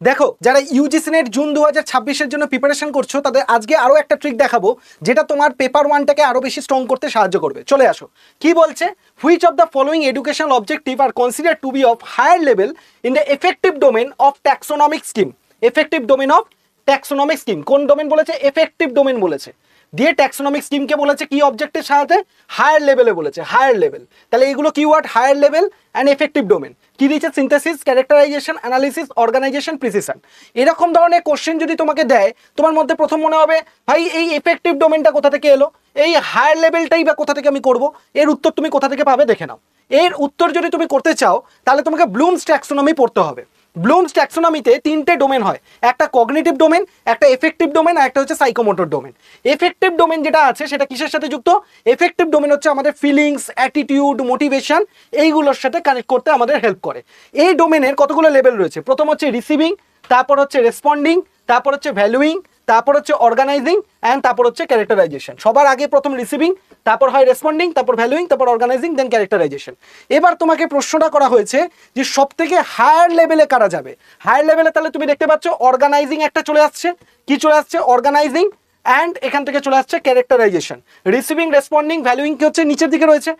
দেখো যারা UGC net June 2026-এর জন্য প্রিপারেশন করছো তাদের আজকে আরো একটা ট্রিক দেখাবো যেটা তোমার পেপার ওয়ানটাকে আরো বেশি স্ট্রং করতে সাহায্য করবে। চলে আসো। কি বলছে, which of the following educational objective are consider to be of higher level in the affective domain of taxonomic scheme. Affective domain of taxonomic scheme, কোন ডোমেন বলেছে? এফেক্টিভ ডোমেন বলেছে। দিয়ে ট্যাক্সোনমিক স্কিমকে বলেছে কি অবজেক্টের সাথে? হায়ার লেভেলে বলেছে, হায়ার লেভেল। তাহলে এইগুলো keyword, higher level and affective domain. কি দিয়েছে? Synthesis, characterisation, analysis, organisation, precision. এরকম ধরনের কোশ্চেন যদি তোমাকে দেয়, তোমার মধ্যে প্রথম মনে হবে ভাই এই এফেক্টিভ ডোমেনটা কোথা থেকে এলো, এই হায়ার লেভেলটাই বা কোথা থেকে আমি করব। এর উত্তর তুমি কোথা থেকে পাবে দেখে নাও। এর উত্তর যদি তুমি করতে চাও তাহলে তোমাকে ব্লুমস ট্যাক্সোনমি পড়তে হবে। ব্লুমস ট্যাক্সোনমিতে তিনটে ডোমেন হয়, একটা কগনিটিভ ডোমেন, একটা এফেক্টিভ ডোমেন আর একটা হচ্ছে সাইকোমোটর ডোমেন। এফেক্টিভ ডোমেন যেটা আছে সেটা কিসের সাথে যুক্ত? এফেক্টিভ ডোমেন হচ্ছে আমাদের ফিলিংস, অ্যাটিটিউড, মোটিভেশন, এইগুলোর সাথে কানেক্ট করতে আমাদের হেল্প করে। এই ডোমেনের কতগুলো লেভেল রয়েছে? প্রথম হচ্ছে রিসিভিং, তারপর হচ্ছে রেসপন্ডিং, তারপর হচ্ছে ভ্যালুইং, তারপর হচ্ছে অর্গানাইজিং অ্যান্ড তারপর হচ্ছে ক্যারেক্টারাইজেশন। সবার আগে প্রথম রিসিভিং, তারপর হয় রেসপন্ডিং, তারপর ভ্যালুইং, তারপর অর্গানাইজিং, দেন ক্যারেক্টারাইজেশন। এবার তোমাকে প্রশ্নটা করা হয়েছে যে সব থেকে হায়ার লেভেলে কারা যাবে। হায়ার লেভেলে তাহলে তুমি দেখতে পাচ্ছ অর্গানাইজিং একটা চলে আসছে। কি চলে আসছে? অর্গানাইজিং। অ্যান্ড এখান থেকে চলে আসছে ক্যারেক্টারাইজেশন। রিসিভিং, রেসপন্ডিং, ভ্যালুইং কি হচ্ছে? নিচের দিকে রয়েছে।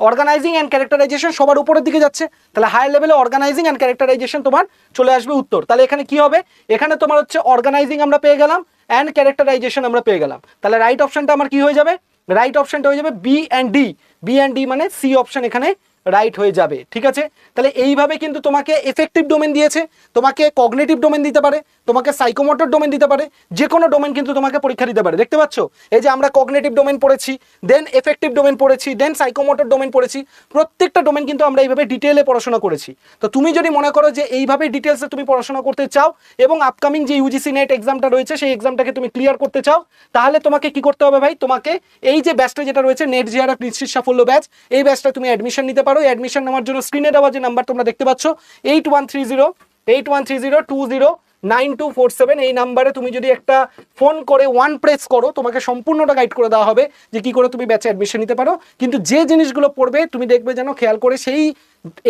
অর্গানাইজিং অ্যান্ড ক্যারেক্টারাইজেশন সবার উপরের দিকে যাচ্ছে। তাহলে হায়ার লেভেলে অর্গানাইজিং অ্যান্ড ক্যারেক্টারাইজেশন তোমার চলে আসবে উত্তর। তাহলে এখানে কি হবে? এখানে তোমার হচ্ছে অর্গানাইজিং আমরা পেয়ে গেলাম অ্যান্ড ক্যারেক্টারাইজেশন আমরা পেয়ে গেলাম। তাহলে রাইট অপশনটা আমার কি হয়ে যাবে? রাইট অপশনটা হয়ে যাবে B and D. B and D মানে সি অপশন এখানে রাইট হয়ে যাবে। ঠিক আছে, তাহলে এইভাবে কিন্তু তোমাকে এফেক্টিভ ডোমেন দিয়েছে, তোমাকে কগনিটিভ ডোমেন দিতে পারে, তোমাকে সাইকোমোটর ডোমেন দিতে পারে, যে কোনো ডোমেন কিন্তু তোমাকে পরীক্ষা দিতে পারে। দেখতে পাচ্ছ এই যে আমরা কগনিটিভ ডোমেন পড়েছি, দেন এফেক্টিভ ডোমেন পড়েছি, দেন সাইকোমোটর ডোমেন পড়েছি। প্রত্যেকটা ডোমেন কিন্তু আমরা এইভাবে ডিটেলে পড়াশোনা করেছি। তো তুমি যদি মনে করো যে এইভাবে ডিটেলসে তুমি পড়াশোনা করতে চাও এবং আপকামিং যে ইউজিসি নেট এক্সামটা রয়েছে সেই এক্সামটাকে তুমি ক্লিয়ার করতে চাও, তাহলে তোমাকে কি করতে হবে ভাই? তোমাকে এই যে ব্যাচটা যেটা রয়েছে নেট জিআরএফ নিশ্চিত সাফল্য ব্যাচ, এই ব্যাচটা তুমি অ্যাডমিশন নিতে পারো। অ্যাডমিশন নেওয়ার জন্য স্ক্রিনে দেওয়া যে নাম্বার তোমরা দেখতে পাচ্ছ 8130 এই নাম্বারে তুমি যদি একটা ফোন করে ওয়ান প্রেস করো, তোমাকে সম্পূর্ণটা গাইড করে দেওয়া হবে যে কি করে তুমি ব্যাচে অ্যাডমিশন নিতে পারো। কিন্তু যে জিনিসগুলো পড়বে তুমি দেখবে যেন খেয়াল করে সেই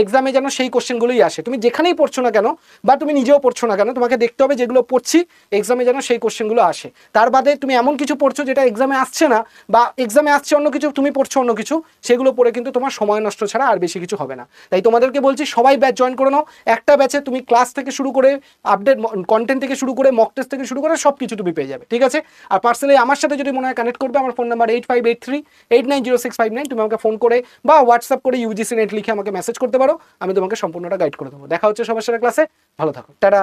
এক্সামে যেন সেই কোশ্চেনগুলোই আসে। তুমি যেখানেই পড়ছো না কেন বা তুমি নিজেও পড়ছো না কেন, তোমাকে দেখতে হবে যেগুলো পড়ছি এক্সামে যেন সেই কোশ্চেনগুলো আসে। তার বাদে তুমি এমন কিছু পড়ছো যেটা এক্সামে আসছে না বা এক্সামে আসছে অন্য কিছু, তুমি পড়ছো অন্য কিছু, সেগুলো পড়ে কিন্তু তোমার সময় নষ্ট ছাড়া আর বেশি কিছু হবে না। তাই তোমাদেরকে বলছি সবাই ব্যাচ জয়েন করে নাও। একটা ব্যাচে তুমি ক্লাস থেকে শুরু করে আপডেট কন্টেন্ট থেকে শুরু করে মক টেস্ট থেকে শুরু করে সব কিছু তুমি পেয়ে যাবে। ঠিক আছে, আর পার্সোনালি আমার সাথে যদি মনে হয় কানেক্ট করবে, আমার ফোন নাম্বার 8583890659। তুমি আমাকে ফোন করে বা হোয়াটসঅ্যাপ করে ইউজিসি নেট লিখে আমাকে মেসেজ করতে পারো, আমি তোমাকে সম্পূর্ণটা গাইড করে দেবো। দেখা হচ্ছে সবার সাথে ক্লাসে। ভালো থাকো, টাটা।